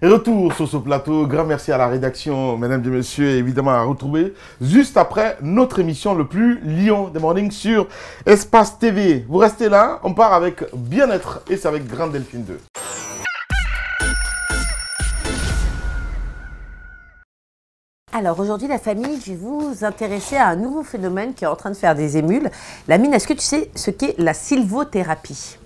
Et retour sur ce plateau, grand merci à la rédaction, mesdames et messieurs, évidemment à retrouver juste après notre émission le plus Lion des Mornings sur Espace TV. Vous restez là, on part avec bien-être et c'est avec Grande Delphine 2. Alors aujourd'hui la famille, je vais vous intéresser à un nouveau phénomène qui est en train de faire des émules. Lamine, est-ce que tu sais ce qu'est la sylvothérapie?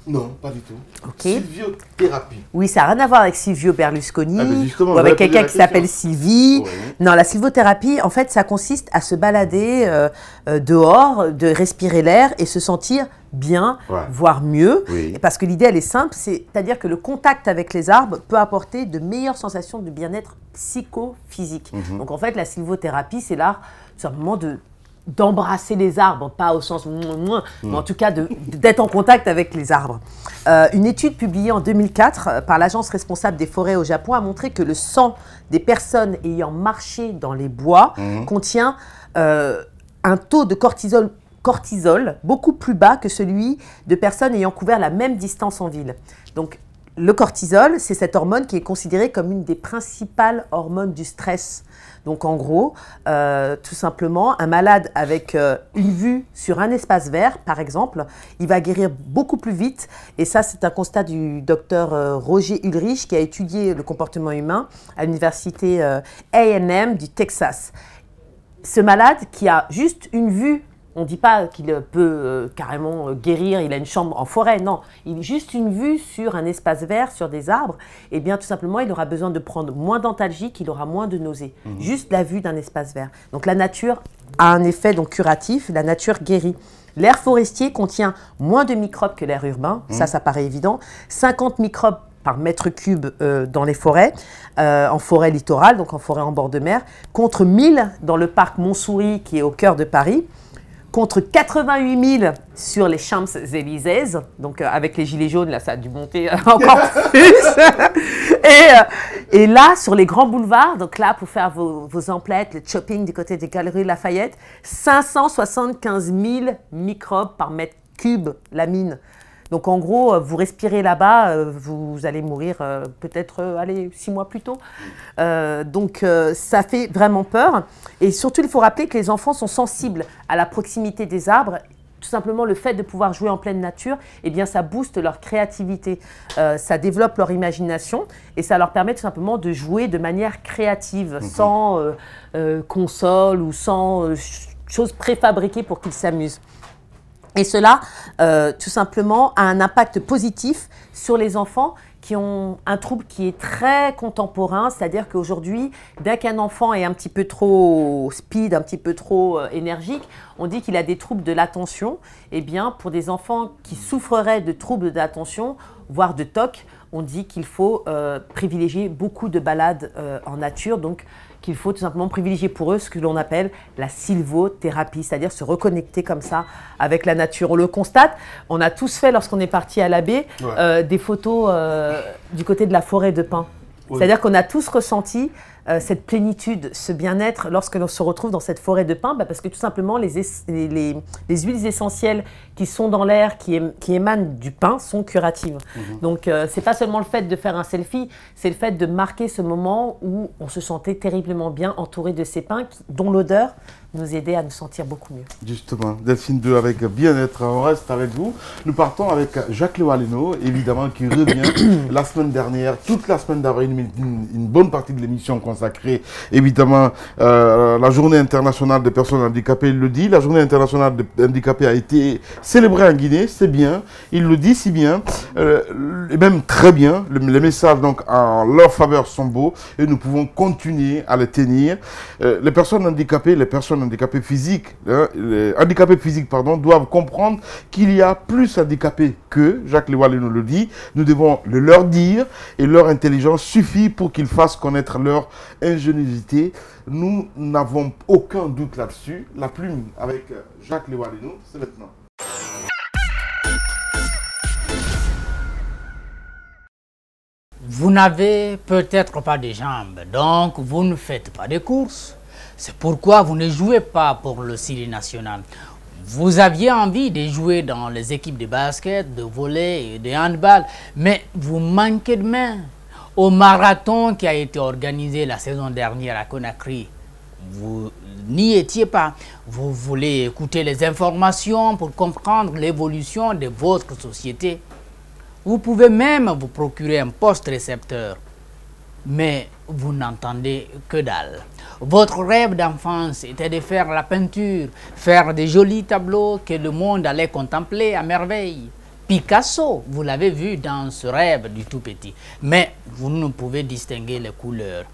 Non, pas du tout. Ok. Sylviothérapie. Oui, ça n'a rien à voir avec Silvio Berlusconi justement, ou avec quelqu'un qui question. s'appelle Sylvie. Oui. Non, la sylvothérapie, en fait, ça consiste à se balader dehors, de respirer l'air et se sentir bien, voire mieux. Oui. Parce que l'idée, elle est simple, c'est-à-dire que le contact avec les arbres peut apporter de meilleures sensations de bien-être psychophysique. Donc en fait, la sylvothérapie, c'est l'art tout simplement d'embrasser les arbres, pas au sens mais en tout cas d'être en contact avec les arbres. Une étude publiée en 2004 par l'agence responsable des forêts au Japon a montré que le sang des personnes ayant marché dans les bois contient un taux de cortisol beaucoup plus bas que celui de personnes ayant couvert la même distance en ville. Donc le cortisol, c'est cette hormone qui est considérée comme une des principales hormones du stress. Donc en gros, tout simplement, un malade avec une vue sur un espace vert, par exemple, il va guérir beaucoup plus vite. Et ça, c'est un constat du docteur Roger Ulrich qui a étudié le comportement humain à l'université A&M du Texas. Ce malade qui a juste une vue, on ne dit pas qu'il peut carrément guérir, il a une chambre en forêt, non. Il a juste une vue sur un espace vert, sur des arbres, et bien tout simplement, il aura besoin de prendre moins d'antalgiques, il aura moins de nausées. Juste la vue d'un espace vert. Donc la nature a un effet donc, curatif, la nature guérit. L'air forestier contient moins de microbes que l'air urbain, ça paraît évident. 50 microbes par mètre cube dans les forêts, en forêt littorale, donc en forêt en bord de mer, contre 1000 dans le parc Montsouris qui est au cœur de Paris, contre 88 000 sur les Champs-Élysées, donc avec les gilets jaunes, là ça a dû monter encore plus. Et là, sur les grands boulevards, donc là pour faire vos emplettes, le shopping du côté des Galeries Lafayette, 575 000 microbes par mètre cube, la mine. Donc en gros, vous respirez là-bas, vous allez mourir peut-être 6 mois plus tôt. Donc ça fait vraiment peur. Et surtout, il faut rappeler que les enfants sont sensibles à la proximité des arbres. Tout simplement, le fait de pouvoir jouer en pleine nature, eh bien, ça booste leur créativité, ça développe leur imagination et ça leur permet tout simplement de jouer de manière créative, sans console ou sans choses préfabriquées pour qu'ils s'amusent. Et cela, tout simplement, a un impact positif sur les enfants qui ont un trouble qui est très contemporain, c'est-à-dire qu'aujourd'hui, dès qu'un enfant est un petit peu trop speed, un petit peu trop énergique, on dit qu'il a des troubles de l'attention. Eh bien, pour des enfants qui souffreraient de troubles de l'attention, voire de TOC, on dit qu'il faut privilégier beaucoup de balades en nature, donc qu'il faut tout simplement privilégier pour eux ce que l'on appelle la sylvothérapie, c'est-à-dire se reconnecter comme ça avec la nature. On le constate, on a tous fait lorsqu'on est parti à la baie des photos du côté de la forêt de pins. C'est-à-dire qu'on a tous ressenti cette plénitude, ce bien-être lorsque l'on se retrouve dans cette forêt de pins, parce que tout simplement les huiles essentielles qui sont dans l'air, qui émanent du pin, sont curatives. Donc c'est pas seulement le fait de faire un selfie, c'est le fait de marquer ce moment où on se sentait terriblement bien entouré de ces pins dont l'odeur nous aidait à nous sentir beaucoup mieux. Justement, Delphine 2 avec bien-être, on reste avec vous. Nous partons avec Jacques Lewaleno, évidemment, qui revient la semaine dernière, toute la semaine d'avril, une bonne partie de l'émission consacrée, évidemment, la journée internationale des personnes handicapées, il le dit, la journée internationale des handicapés a été célébrée en Guinée, c'est bien, il le dit si bien, et même très bien, les messages donc en leur faveur sont beaux, et nous pouvons continuer à les tenir. Les personnes handicapées physiques, les handicapés physiques, pardon, doivent comprendre qu'il y a plus handicapés qu'eux, Jacques Lewaleno le dit, nous devons le leur dire, et leur intelligence suffit pour qu'ils fassent connaître leur ingéniosité. Nous n'avons aucun doute là-dessus. La plume avec Jacques Lewaleno, c'est maintenant. Vous n'avez peut-être pas de jambes, donc vous ne faites pas de courses. C'est pourquoi vous ne jouez pas pour le Syrie national. Vous aviez envie de jouer dans les équipes de basket, de volley et de handball, mais vous manquez de mains. au marathon qui a été organisé la saison dernière à Conakry. Vous n'y étiez pas. Vous voulez écouter les informations pour comprendre l'évolution de votre société. Vous pouvez même vous procurer un poste récepteur. Mais vous n'entendez que dalle. Votre rêve d'enfance était de faire la peinture, faire des jolis tableaux que le monde allait contempler à merveille. Picasso, vous l'avez vu dans ce rêve du tout petit. Mais vous ne pouvez distinguer les couleurs.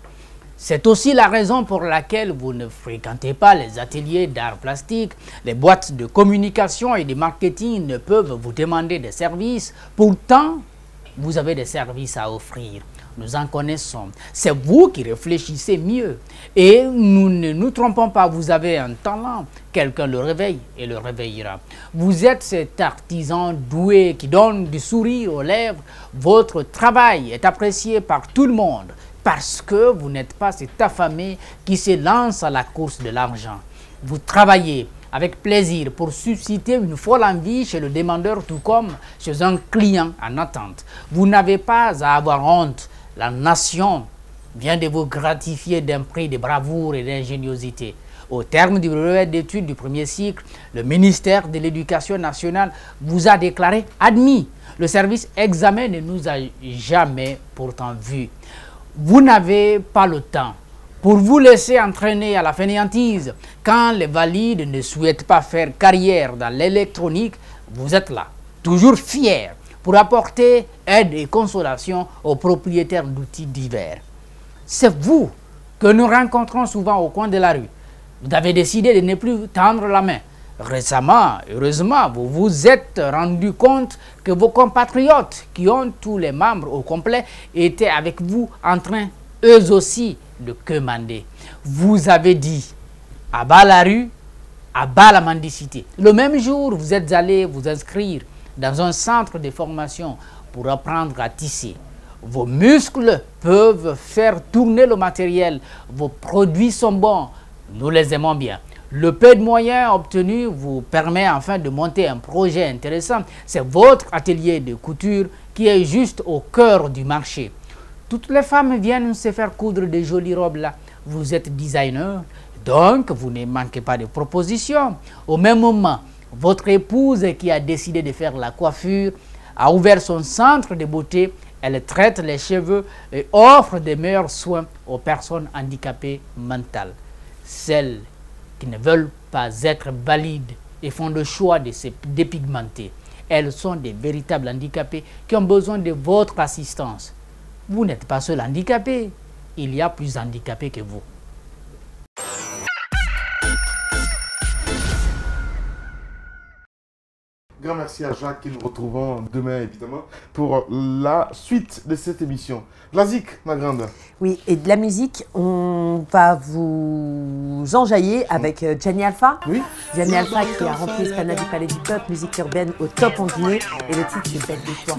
C'est aussi la raison pour laquelle vous ne fréquentez pas les ateliers d'art plastique. Les boîtes de communication et de marketing ne peuvent vous demander des services. Pourtant, vous avez des services à offrir. Nous en connaissons. C'est vous qui réfléchissez mieux. Et nous ne nous trompons pas, vous avez un talent. Quelqu'un le réveille et le réveillera. Vous êtes cet artisan doué qui donne du sourire aux lèvres. Votre travail est apprécié par tout le monde parce que vous n'êtes pas cet affamé qui se lance à la course de l'argent. Vous travaillez avec plaisir pour susciter une folle envie chez le demandeur tout comme chez un client en attente. Vous n'avez pas à avoir honte. La nation vient de vous gratifier d'un prix de bravoure et d'ingéniosité. Au terme du brevet d'études du premier cycle, le ministère de l'Éducation nationale vous a déclaré admis. Le service examen ne nous a jamais pourtant vus. Vous n'avez pas le temps pour vous laisser entraîner à la fainéantise. Quand les valides ne souhaitent pas faire carrière dans l'électronique, vous êtes là, toujours fiers, pour apporter aide et consolation aux propriétaires d'outils divers. C'est vous que nous rencontrons souvent au coin de la rue. Vous avez décidé de ne plus tendre la main. Récemment, heureusement, vous vous êtes rendu compte que vos compatriotes qui ont tous les membres au complet étaient avec vous en train, eux aussi, de quemander. Vous avez dit, à bas la rue, à bas la mendicité. Le même jour, vous êtes allé vous inscrire dans un centre de formation pour apprendre à tisser. Vos muscles peuvent faire tourner le matériel. Vos produits sont bons. Nous les aimons bien. Le peu de moyens obtenus vous permet enfin de monter un projet intéressant. C'est votre atelier de couture qui est juste au cœur du marché. Toutes les femmes viennent se faire coudre de jolies robes là. Vous êtes designer, donc vous ne manquez pas de propositions. Au même moment, votre épouse qui a décidé de faire la coiffure a ouvert son centre de beauté. Elle traite les cheveux et offre des meilleurs soins aux personnes handicapées mentales. Celles qui ne veulent pas être valides et font le choix de se dépigmenter. Elles sont des véritables handicapés qui ont besoin de votre assistance. Vous n'êtes pas seul handicapé, il y a plus handicapés que vous. Grand merci à Jacques, qui nous retrouvons demain évidemment pour la suite de cette émission. La zik, ma grande. Oui, et de la musique, on va vous enjailler avec Gianni Alpha. Oui. Gianni Alpha qui a rempli l'escalade du Palais du Peuple, musique urbaine au top en dîner. Et le titre, c'est Belle de toi.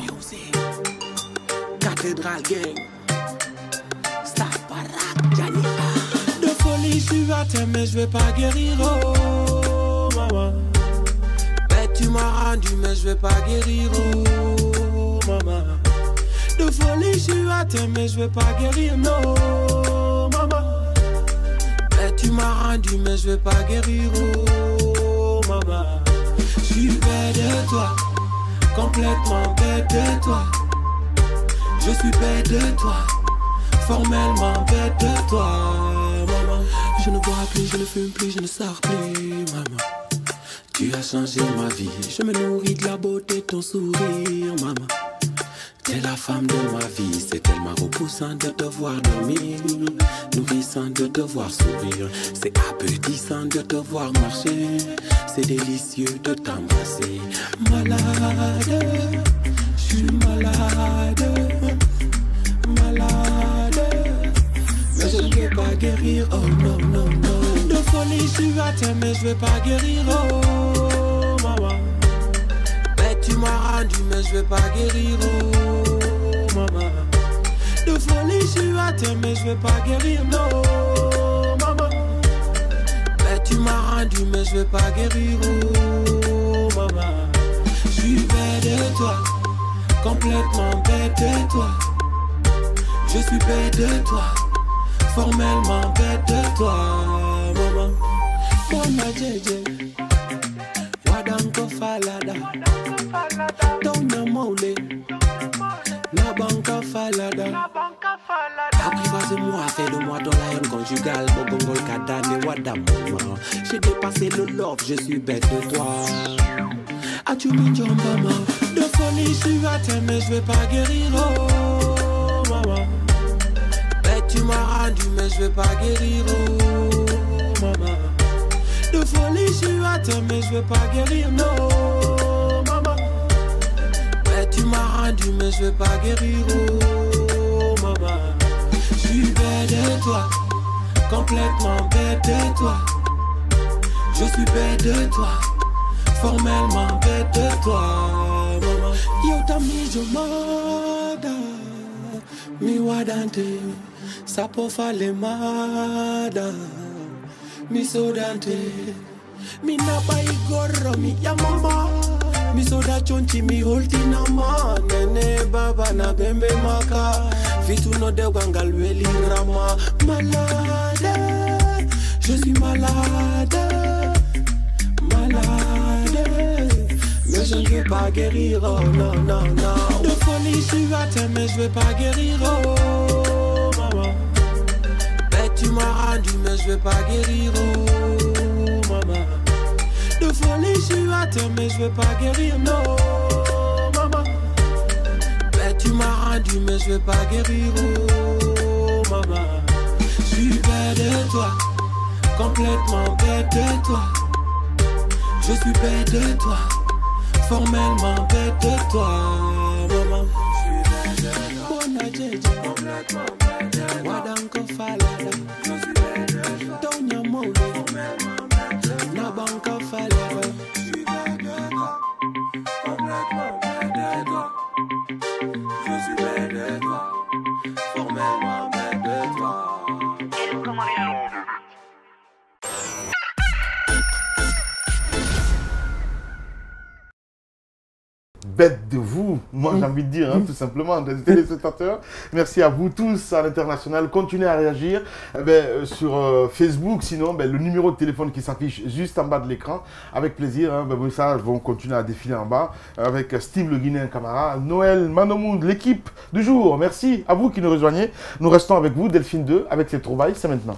Cathédrale Gang, Staff Parak, Gianni A. De folie, je suis à terre, mais je vais pas guérir, oh maman. Tu m'as rendu, mais je vais pas guérir, oh maman. De folie, je suis à terre, mais je vais pas guérir, non, maman. Mais tu m'as rendu, mais je vais pas guérir, oh maman. Je suis bête de toi, complètement bête de toi. Je suis bête de toi, formellement bête de toi, maman. Je ne bois plus, je ne fume plus, je ne sors plus, maman. Tu as changé ma vie, je me nourris de la beauté de ton sourire, maman. T'es la femme de ma vie, c'est tellement repoussant de te voir dormir, nourrissant de te voir sourire, c'est appétissant de te voir marcher, c'est délicieux de t'embrasser. Malade, je suis malade, malade, mais je ne vais pas guérir, oh non, non, non. De folie, je suis à terre, mais je vais pas guérir, oh maman. Mais tu m'as rendu, mais je vais pas guérir, oh maman. De folie, je suis à terre, mais je vais pas guérir, non, maman. Mais tu m'as rendu, mais je vais pas guérir, oh maman. Je suis bête de toi, complètement bête de toi. Je suis bête de toi, formellement bête de toi, maman. Bona jeje, wadanko falada, donya maule, na banka falada. Apprivoise-moi, fais-le-moi dans la haine conjugale, bogongol kadane, wadamoma. J'ai dépassé le love, je suis bête de toi. As-tu mis maman? De folie, je suis à t'aimer, je vais pas guérir, oh maman. Bête, tu m'as rendu, mais je vais pas guérir, oh maman. De folie, je suis à t'aimer, je vais pas guérir, non maman. Bête, tu m'as rendu, mais je vais pas guérir, oh maman. Je suis bête de toi, complètement bête de toi. Je suis bête de toi, formellement bête de toi, maman. Yo tami jomada, mi wadante, sapo fale mada, mi sodante, mi napa igoro mi yamama, mi soda chonchi mi holtina ma, nene baba na bembe maka, fitu no de wangalweli rama, malade, je suis malade. Mais je ne veux pas guérir, oh non, non, non. De folie, je suis à t'aimer, je veux pas guérir, oh maman. Bête, tu m'as rendu, mais je veux pas guérir, oh maman. De folie, je suis à t'aimer, je veux pas guérir, non, maman. Bête, tu m'as rendu, mais je veux pas guérir, oh maman. Je suis bête de toi, complètement bête de toi. Je suis bête de toi, formellement bête de toi, maman. Je suis bête de toi, bona jeje, complètement bête de toi. Wadanko falada, je suis bête de toi, donya maule, formellement bête de toi. Na banka falada, je suis bête de toi, complètement bête de toi. Je suis bête de toi, formellement bête de toi. Bête de vous, moi j'ai envie de dire, tout simplement, des téléspectateurs. Merci à vous tous à l'international. Continuez à réagir sur Facebook, sinon le numéro de téléphone qui s'affiche juste en bas de l'écran. Avec plaisir, vos messages vont continuer à défiler en bas avec Steve le Guinéen Camara, Noël Manomoud, l'équipe du jour. Merci à vous qui nous rejoignez. Nous restons avec vous, Delphine 2, avec ses trouvailles, c'est maintenant.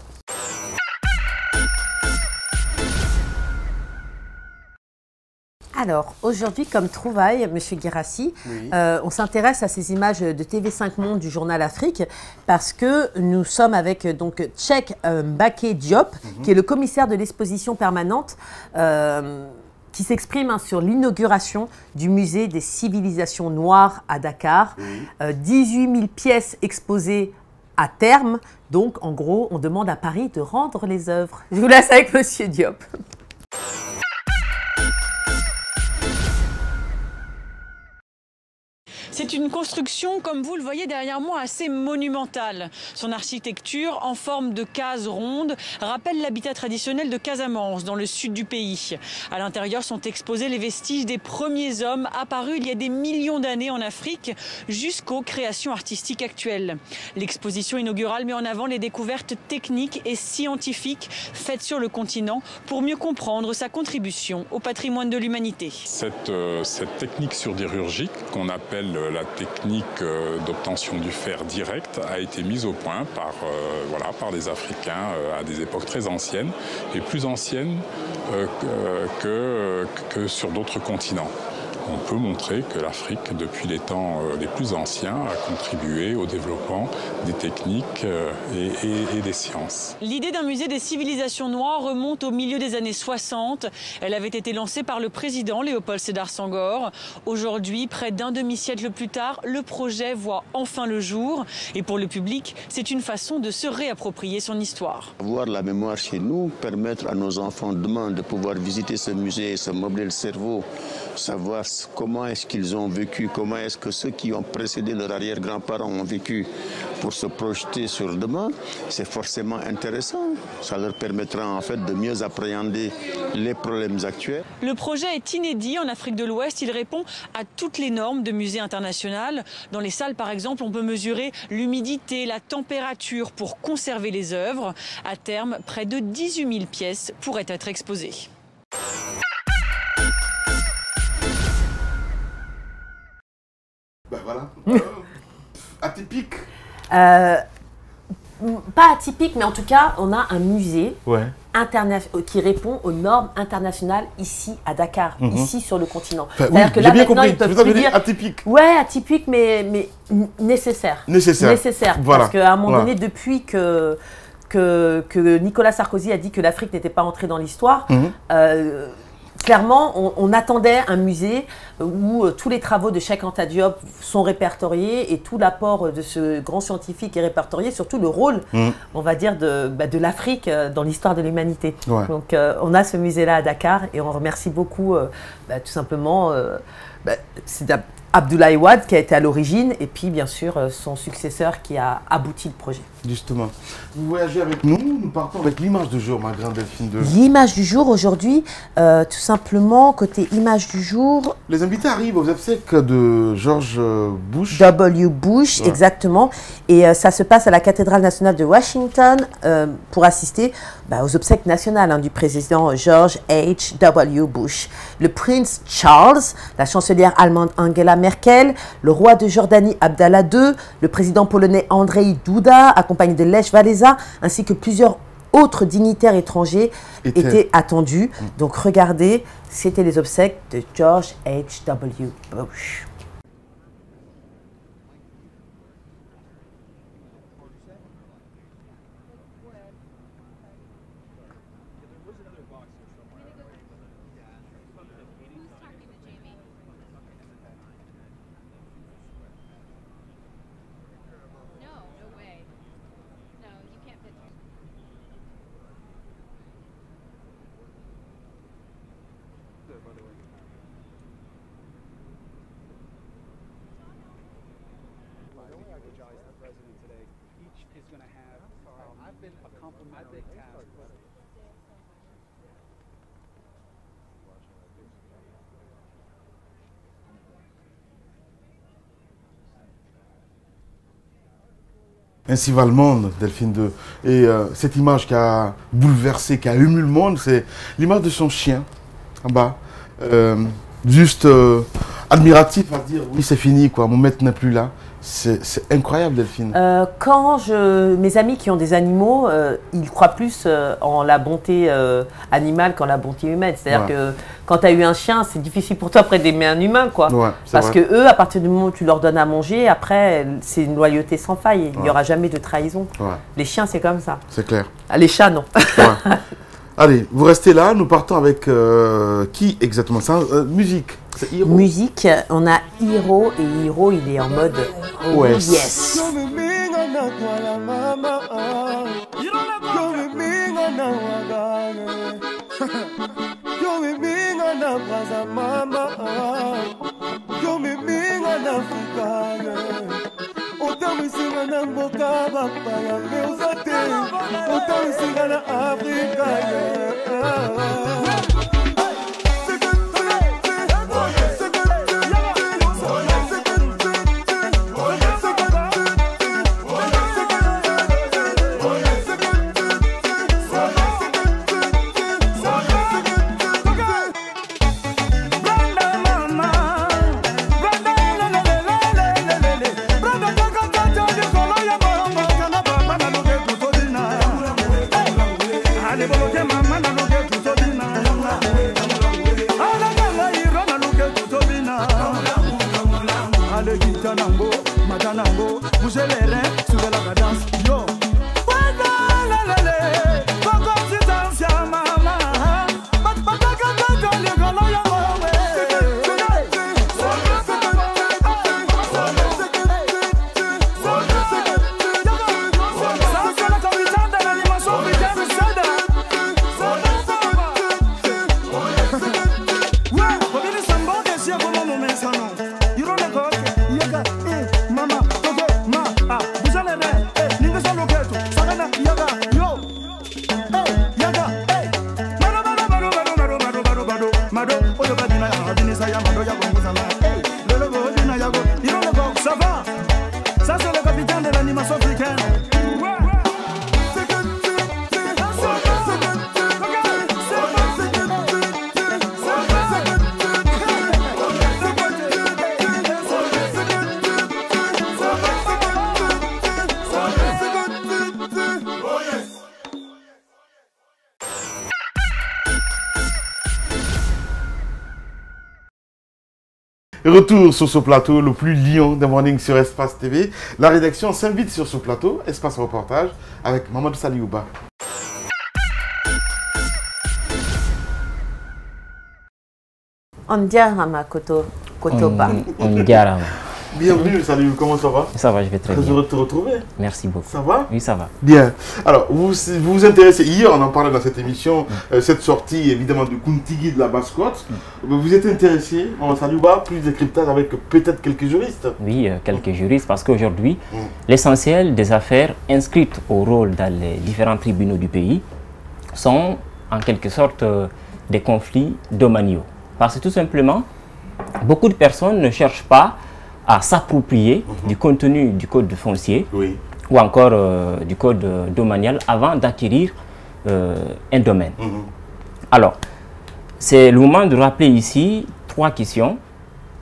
Alors, aujourd'hui, comme trouvaille, M. Guérassi, oui. On s'intéresse à ces images de TV5 Monde du journal Afrique parce que nous sommes avec donc Cheikh Mbacké Diop, qui est le commissaire de l'exposition permanente qui s'exprime sur l'inauguration du musée des civilisations noires à Dakar. Oui. 18 000 pièces exposées à terme. Donc, en gros, on demande à Paris de rendre les œuvres. Je vous laisse avec M. Diop. C'est une construction, comme vous le voyez derrière moi, assez monumentale. Son architecture, en forme de case ronde, rappelle l'habitat traditionnel de Casamance, dans le sud du pays. À l'intérieur sont exposés les vestiges des premiers hommes apparus il y a des millions d'années en Afrique, jusqu'aux créations artistiques actuelles. L'exposition inaugurale met en avant les découvertes techniques et scientifiques faites sur le continent pour mieux comprendre sa contribution au patrimoine de l'humanité. Cette technique surdérurgique qu'on appelle la technique d'obtention du fer direct a été mise au point par des Africains à des époques très anciennes et plus anciennes que sur d'autres continents. On peut montrer que l'Afrique, depuis les temps les plus anciens, a contribué au développement des techniques et des sciences. L'idée d'un musée des civilisations noires remonte au milieu des années 60. Elle avait été lancée par le président Léopold Sédar Senghor. Aujourd'hui, près d'un demi-siècle plus tard, le projet voit enfin le jour. Et pour le public, c'est une façon de se réapproprier son histoire. Avoir la mémoire chez nous, permettre à nos enfants demain de pouvoir visiter ce musée, se meubler le cerveau, savoir l'Ouest, comment est-ce qu'ils ont vécu, comment est-ce que ceux qui ont précédé leurs arrière-grands-parents ont vécu pour se projeter sur demain, c'est forcément intéressant. Ça leur permettra en fait de mieux appréhender les problèmes actuels. Le projet est inédit en Afrique de l'Ouest. Il répond à toutes les normes de musée international. Dans les salles, par exemple, on peut mesurer l'humidité, la température pour conserver les œuvres. À terme, près de 18 000 pièces pourraient être exposées. Ben voilà. Atypique. Pas atypique, mais en tout cas, on a un musée Ouais. qui répond aux normes internationales ici à Dakar, ici sur le continent. Enfin, oui, C'est-à-dire que j'ai là bien maintenant compris. ils peuvent C'est ça que plus je veux dire, dire atypique. ouais nécessaire. Nécessaire. Voilà. Parce qu'à un moment Voilà. donné, depuis que Nicolas Sarkozy a dit que l'Afrique n'était pas entrée dans l'histoire, clairement, on attendait un musée où tous les travaux de Cheikh Anta Diop sont répertoriés et tout l'apport de ce grand scientifique est répertorié, surtout le rôle, on va dire, de l'Afrique dans l'histoire de l'humanité. Ouais. Donc, on a ce musée-là à Dakar et on remercie beaucoup, tout simplement, c'est Abdoulaye Wade qui a été à l'origine et puis, bien sûr, son successeur qui a abouti le projet. Justement. Vous voyagez avec nous, nous partons avec l'image du jour, ma grande Delphine de... L'image du jour aujourd'hui, tout simplement, côté image du jour... Les invités arrivent aux obsèques de George Bush. W. Bush, Ouais. exactement. Et ça se passe à la cathédrale nationale de Washington pour assister aux obsèques nationales du président George H. W. Bush. Le prince Charles, la chancelière allemande Angela Merkel, le roi de Jordanie Abdallah II, le président polonais Andrzej Duda, accompagné de Lech Walesa, ainsi que plusieurs autres dignitaires étrangers étaient attendus. Donc regardez, c'était les obsèques de George H. W. Bush. Ainsi va le monde, Delphine 2. Et cette image qui a bouleversé, qui a ému le monde, c'est l'image de son chien, en bas. Juste admiratif à dire, oui, c'est fini, quoi, mon maître n'est plus là. C'est incroyable, Delphine. Mes amis qui ont des animaux, ils croient plus en la bonté animale qu'en la bonté humaine. C'est-à-dire que quand tu as eu un chien, c'est difficile pour toi après d'aimer un humain, quoi. Ouais, parce que eux, à partir du moment où tu leur donnes à manger, après, c'est une loyauté sans faille. Il n'y aura jamais de trahison. Ouais. Les chiens, c'est comme ça. C'est clair. Les chats, non. Ouais. Allez, vous restez là, nous partons avec qui exactement? Musique. Musique, on a Hiro et Hiro, il est en mode oh yes. Ça c'est le capitaine de l'animation africaine. Retour sur ce plateau, le plus lion des mornings sur Espace TV. La rédaction s'invite sur ce plateau, Espace Reportage, avec Mamadou Saliouba. Ondiarama Kotoba. Ondiarama. Bienvenue, salut, comment ça va? Ça va, je vais très bien. Heureux de te retrouver. Merci beaucoup. Ça va? Oui, ça va. Bien. Alors, vous intéressez, hier on en parlait dans cette émission, cette sortie évidemment du Kuntigi de la Basse-Côte. Vous êtes intéressé, on salue pas, plus de cryptage avec peut-être quelques juristes? Oui, quelques juristes, parce qu'aujourd'hui, l'essentiel des affaires inscrites au rôle dans les différents tribunaux du pays sont en quelque sorte des conflits domaniaux. Parce que tout simplement, beaucoup de personnes ne cherchent pas à s'approprier du contenu du code foncier ou encore du code domanial avant d'acquérir un domaine. Alors, c'est le moment de rappeler ici 3 questions.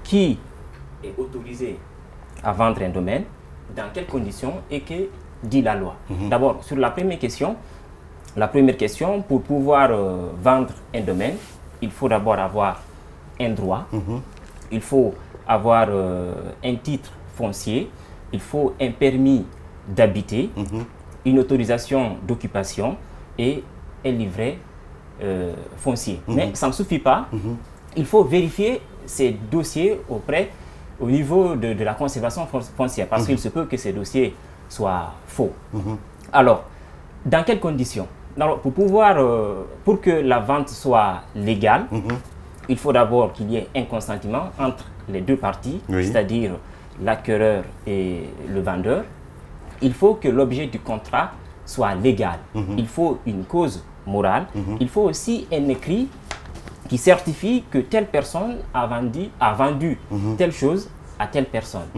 Qui est autorisé à vendre un domaine, dans quelles conditions et que dit la loi? D'abord, sur la première question, pour pouvoir vendre un domaine, il faut d'abord avoir un droit, il faut avoir un titre foncier, il faut un permis d'habiter, une autorisation d'occupation et un livret foncier. Mais ça ne suffit pas, il faut vérifier ces dossiers au niveau de la conservation foncière, parce qu'il se peut que ces dossiers soient faux. Alors, dans quelles conditions? Alors, pour que la vente soit légale, il faut d'abord qu'il y ait un consentement entre les deux parties, c'est-à-dire l'acquéreur et le vendeur. Il faut que l'objet du contrat soit légal. Il faut une cause morale. Il faut aussi un écrit qui certifie que telle personne a vendu telle chose à telle personne.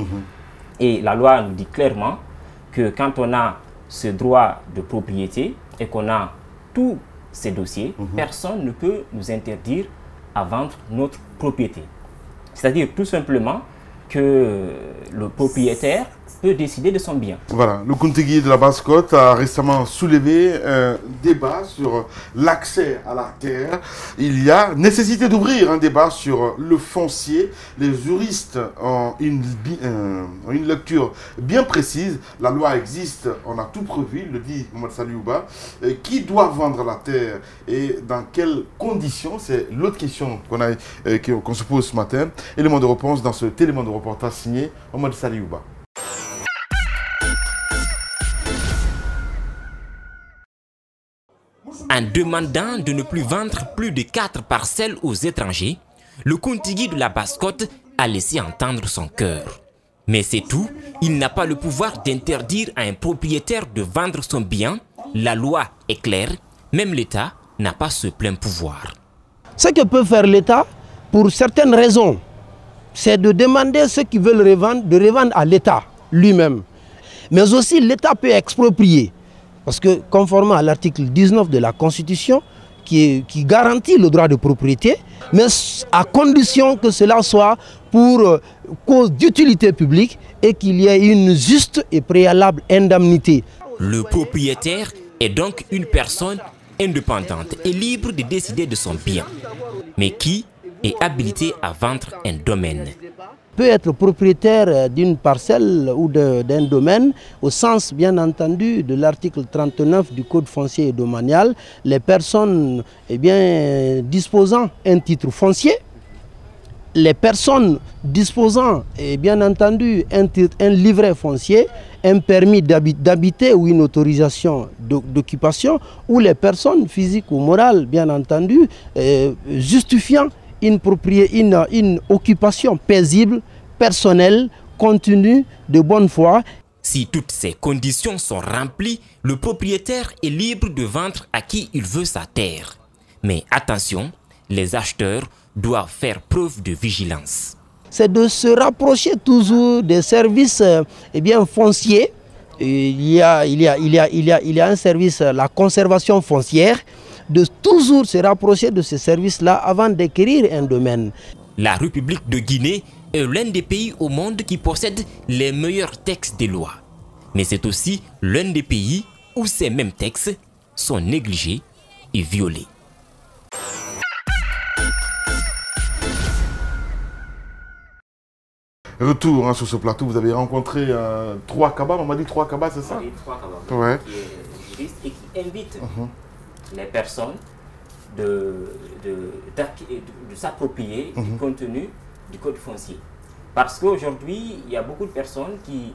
Et la loi nous dit clairement que quand on a ce droit de propriété et qu'on a tous ces dossiers, personne ne peut nous interdire à vendre notre propriété. C'est-à-dire tout simplement que le propriétaire peut décider de son bien. Voilà, le Kuntigi de la Basse-Côte a récemment soulevé un débat sur l'accès à la terre. Il y a nécessité d'ouvrir un débat sur le foncier. Les juristes ont une lecture bien précise. La loi existe, on a tout prévu, le dit Mamadou Saliouba. Qui doit vendre la terre et dans quelles conditions? C'est l'autre question qu'on se pose ce matin. Élément de réponse dans cet élément de reportage signé Mamadou Saliouba. En demandant de ne plus vendre plus de 4 parcelles aux étrangers, le Kuntigi de la Basse-Côte a laissé entendre son cœur. Mais c'est tout, il n'a pas le pouvoir d'interdire à un propriétaire de vendre son bien. La loi est claire, même l'État n'a pas ce plein pouvoir. Ce que peut faire l'État, pour certaines raisons, c'est de demander ceux qui veulent revendre, de revendre à l'État lui-même. Mais aussi l'État peut exproprier. Parce que conformément à l'article 19 de la Constitution, qui garantit le droit de propriété, mais à condition que cela soit pour cause d'utilité publique et qu'il y ait une juste et préalable indemnité. Le propriétaire est donc une personne indépendante et libre de décider de son bien. Mais qui est habilité à vendre un domaine? Peut être propriétaire d'une parcelle ou d'un domaine au sens bien entendu de l'article 39 du Code foncier et domanial, les personnes disposant un titre foncier, les personnes disposant bien entendu un livret foncier, un permis d'habiter ou une autorisation d'occupation, ou les personnes physiques ou morales bien entendu justifiant une occupation paisible, personnelle, continue, de bonne foi. Si toutes ces conditions sont remplies, le propriétaire est libre de vendre à qui il veut sa terre. Mais attention, les acheteurs doivent faire preuve de vigilance. C'est de se rapprocher toujours des services fonciers. Il y a un service, la conservation foncière, de toujours se rapprocher de ce service-là avant d'acquérir un domaine. La République de Guinée est l'un des pays au monde qui possède les meilleurs textes de loi. Mais c'est aussi l'un des pays où ces mêmes textes sont négligés et violés. Retour sur ce plateau, vous avez rencontré 3 Kaba, on m'a dit 3 Kaba, c'est ça? Oui, 3 Kaba, ouais. Qui est juriste et qui invite les personnes de s'approprier du contenu du code foncier. Parce qu'aujourd'hui, il y a beaucoup de personnes qui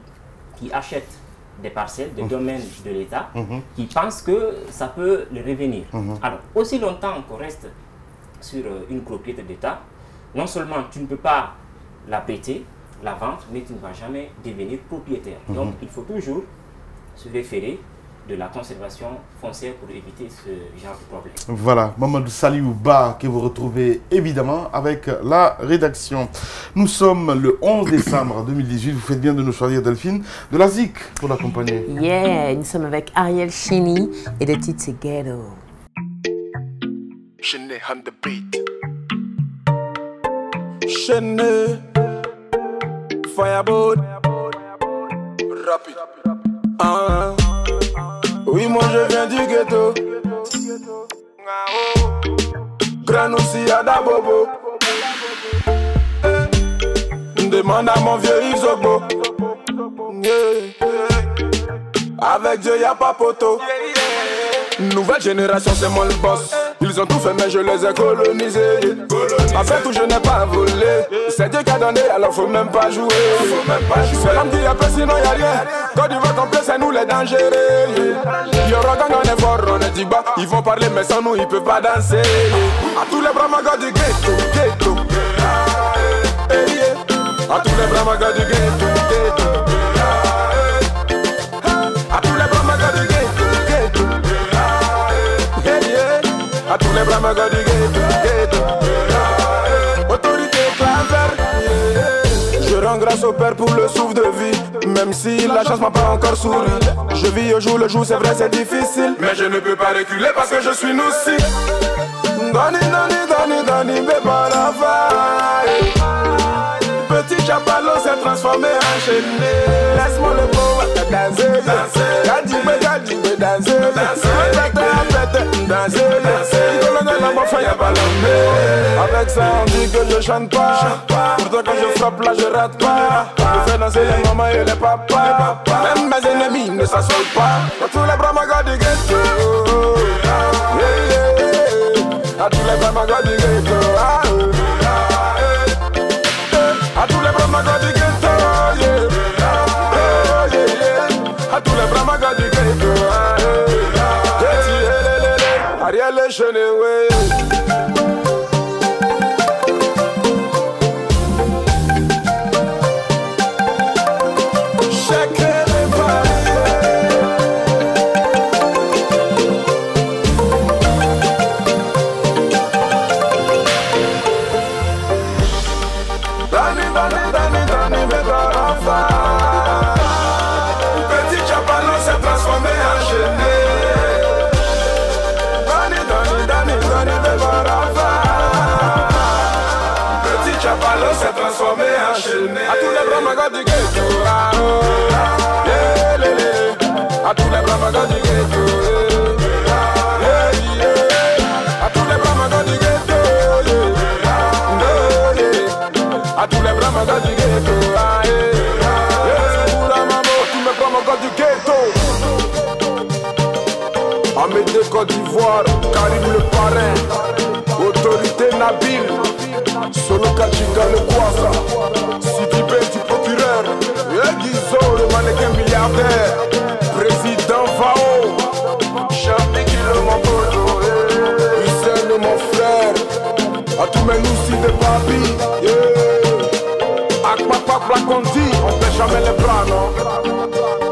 achètent des parcelles, des domaines de l'État, qui pensent que ça peut les revenir. Alors, aussi longtemps qu'on reste sur une propriété d'État, non seulement tu ne peux pas la prêter, la vendre, mais tu ne vas jamais devenir propriétaire. Donc, il faut toujours se référer de la conservation foncière pour éviter ce genre de problème. Voilà, Mamadou Saliou Ba que vous retrouvez évidemment avec la rédaction. Nous sommes le 11 décembre 2018, vous faites bien de nous choisir Delphine, de la ZIC pour l'accompagner. Yeah, nous sommes avec Ariel Cheney et le titre c'est Ghetto. Cheney on the beat. Cheney Fireboard Rapide. Oui, moi je viens du ghetto. Granoussi à Dabobo. Demande à mon vieux Yves Zogbo. Avec Dieu y'a pas poteau. Nouvelle génération c'est moi le boss. Ils ont tout fait mais je les ai colonisés. En fait tout je n'ai pas volé. C'est Dieu qui a donné alors faut même pas jouer. C'est l'homme qui a peur sinon y'a rien. Quand il va complet c'est nous les dangereux. Y'aura gang on est fort on est dit bas. Ils vont parler mais sans nous ils peuvent pas danser. A tous les bramagas du ghetto, ghetto. A tous les bramagas du ghetto, ghetto. A tous les bramagas du ghetto, ghetto. A tous les bramagas du ghetto, ghetto. Autorité claver. Je rends grâce au Père pour le souffle de vie. Même si la chance m'a pas encore souri. Je vis au jour le jour, c'est vrai c'est difficile. Mais je ne peux pas reculer parce que je suis noussi. Doni, doni, doni, doni, bébé la faille. Petit chapalot s'est transformé en chaîné. Laisse-moi le beau danser, danser. Gadjibé, gadjibé, danser, danser. Danser, danser. La mofa y'a pas l'homme. Avec ça on dit que je chante pas. Pourtant quand je frappe là je rate pas. Je fais danser les mamans et les papas. Même mes ennemis ne s'assoient pas. A tous les bramagas du ghetto. A tous les bramagas du ghetto. A tous les bramagas du ghetto. A tous les bramagas du ghetto. Ariel Cheney, petit chapalot s'est transformé en chaîné. Petit chapalot s'est transformé en chaîné. A tous les bramagas du ghetto. A tous les bramagas du ghetto. A tous les bramagas du ghetto. A tous les bramagas du ghetto. Pour la maman, tous les bramagas du ghetto. Amédée Côte d'Ivoire, Karim le parrain, autorité Nabil, Solo Kachika le Kwasa, Sidibé du procureur, Guizo le mannequin milliardaire, président Fao, Chapiki le Mapoto, Hussein mon frère, à tous mes noussis de papi, Akma pas croire qu'on dit, on fait jamais les bras, non.